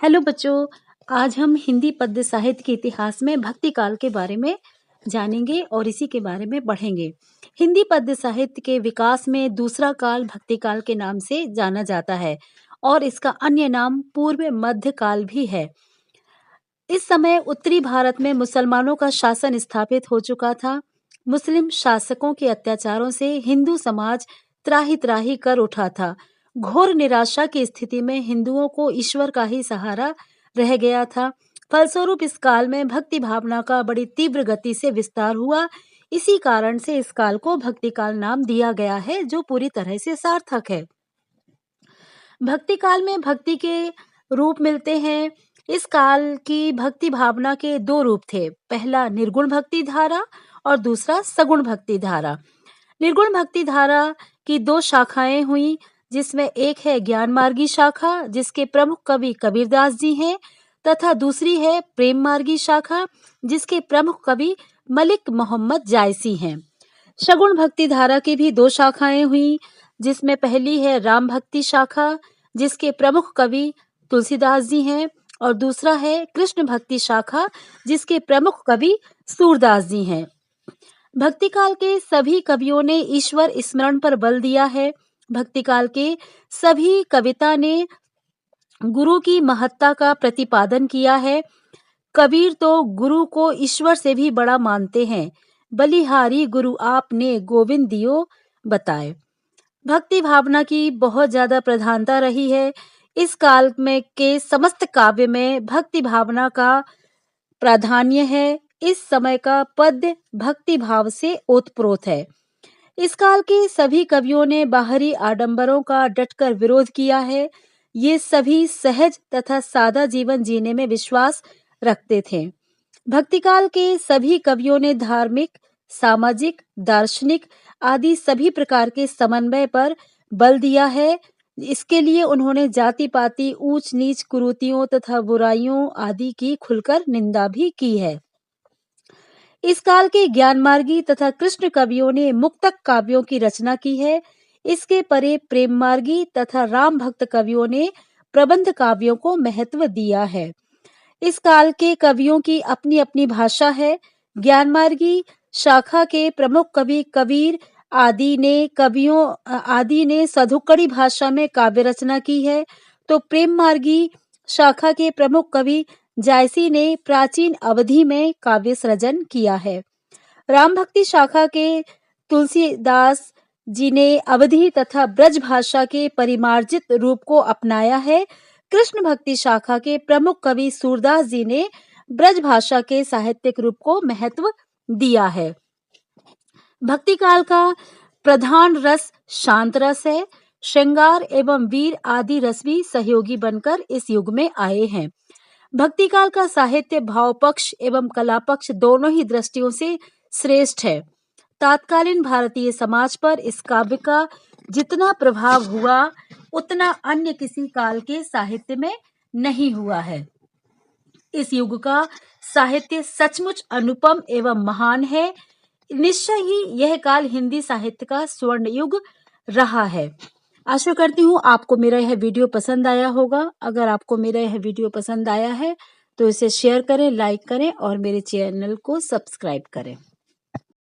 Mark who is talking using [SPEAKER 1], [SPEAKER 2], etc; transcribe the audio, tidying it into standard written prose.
[SPEAKER 1] Hello बच्चों, आज हम हिंदी पद्य साहित्य के इतिहास में भक्ति काल के बारे में जानेंगे और इसी के बारे में पढ़ेंगे। हिंदी पद्य साहित्य के विकास में दूसरा काल भक्ति काल के नाम से जाना जाता है और इसका अन्य नाम पूर्व मध्य काल भी है। इस समय उत्तरी भारत में मुसलमानों का शासन स्थापित हो चुका था। मुस्लिम शासकों के अत्याचारों से हिंदू समाज त्राही त्राही कर उठा था। घोर निराशा की स्थिति में हिंदुओं को ईश्वर का ही सहारा रह गया था। फलस्वरूप इस काल में भक्ति भावना का बड़ी तीव्र गति से विस्तार हुआ। इसी कारण से इस काल को भक्ति काल नाम दिया गया है, जो पूरी तरह से सार्थक है। भक्ति काल में भक्ति के रूप मिलते हैं। इस काल की भक्ति भावना के दो रूप थे, पहला निर्गुण भक्ति धारा और दूसरा सगुण भक्ति धारा। निर्गुण भक्ति धारा की दो शाखाएं हुई, जिसमें एक है ज्ञान मार्गी शाखा, जिसके प्रमुख कवि कबीरदास जी हैं, तथा दूसरी है प्रेम मार्गी शाखा, जिसके प्रमुख कवि मलिक मोहम्मद जायसी हैं। सगुण भक्ति धारा की भी दो शाखाएं हुई, जिसमें पहली है राम भक्ति शाखा, जिसके प्रमुख कवि तुलसीदास जी हैं, और दूसरा है कृष्ण भक्ति शाखा, जिसके प्रमुख कवि सूरदास जी हैं। भक्ति काल के सभी कवियों ने ईश्वर स्मरण पर बल दिया है। भक्ति काल के सभी कविता ने गुरु की महत्ता का प्रतिपादन किया है। कबीर तो गुरु को ईश्वर से भी बड़ा मानते हैं। बलिहारी गुरु आपने गोविंद दियो बताए। भक्ति भावना की बहुत ज्यादा प्रधानता रही है। इस काल में के समस्त काव्य में भक्ति भावना का प्राधान्य है। इस समय का पद्य भक्ति भाव से ओतप्रोत है। इस काल के सभी कवियों ने बाहरी आडंबरों का डटकर विरोध किया है। ये सभी सहज तथा सादा जीवन जीने में विश्वास रखते थे। भक्ति काल के सभी कवियों ने धार्मिक, सामाजिक, दार्शनिक आदि सभी प्रकार के समन्वय पर बल दिया है। इसके लिए उन्होंने जाति पाति, ऊंच नीच, कुरीतियों तथा बुराइयों आदि की खुलकर निंदा भी की है। इस काल के ज्ञान मार्गी तथा कृष्ण कवियों ने मुक्तक काव्यों की रचना की है। इसके परे प्रेम मार्गी तथा राम भक्त कवियों ने प्रबंध काव्यों को महत्व दिया है। इस काल के कवियों की अपनी अपनी भाषा है। ज्ञान मार्गी शाखा के प्रमुख कवि कबीर आदि ने सधुक्कड़ी भाषा में काव्य रचना की है, तो प्रेम मार्गी शाखा के प्रमुख कवि जायसी ने प्राचीन अवधि में काव्य सृजन किया है। राम भक्ति शाखा के तुलसीदास जी ने अवधी तथा ब्रज भाषा के परिमार्जित रूप को अपनाया है। कृष्ण भक्ति शाखा के प्रमुख कवि सूरदास जी ने ब्रज भाषा के साहित्यिक रूप को महत्व दिया है। भक्ति काल का प्रधान रस शांत रस है। श्रृंगार एवं वीर आदि रस भी सहयोगी बनकर इस युग में आए हैं। भक्ति काल का साहित्य भाव पक्ष एवं कला पक्ष दोनों ही दृष्टियों से श्रेष्ठ है। तत्कालीन भारतीय समाज पर इस काव्य का जितना प्रभाव हुआ, उतना अन्य किसी काल के साहित्य में नहीं हुआ है। इस युग का साहित्य सचमुच अनुपम एवं महान है। निश्चय ही यह काल हिंदी साहित्य का स्वर्ण युग रहा है। आशा करती हूँ आपको मेरा यह वीडियो पसंद आया होगा। अगर आपको मेरा यह वीडियो पसंद आया है तो इसे शेयर करें, लाइक करें और मेरे चैनल को सब्सक्राइब करें।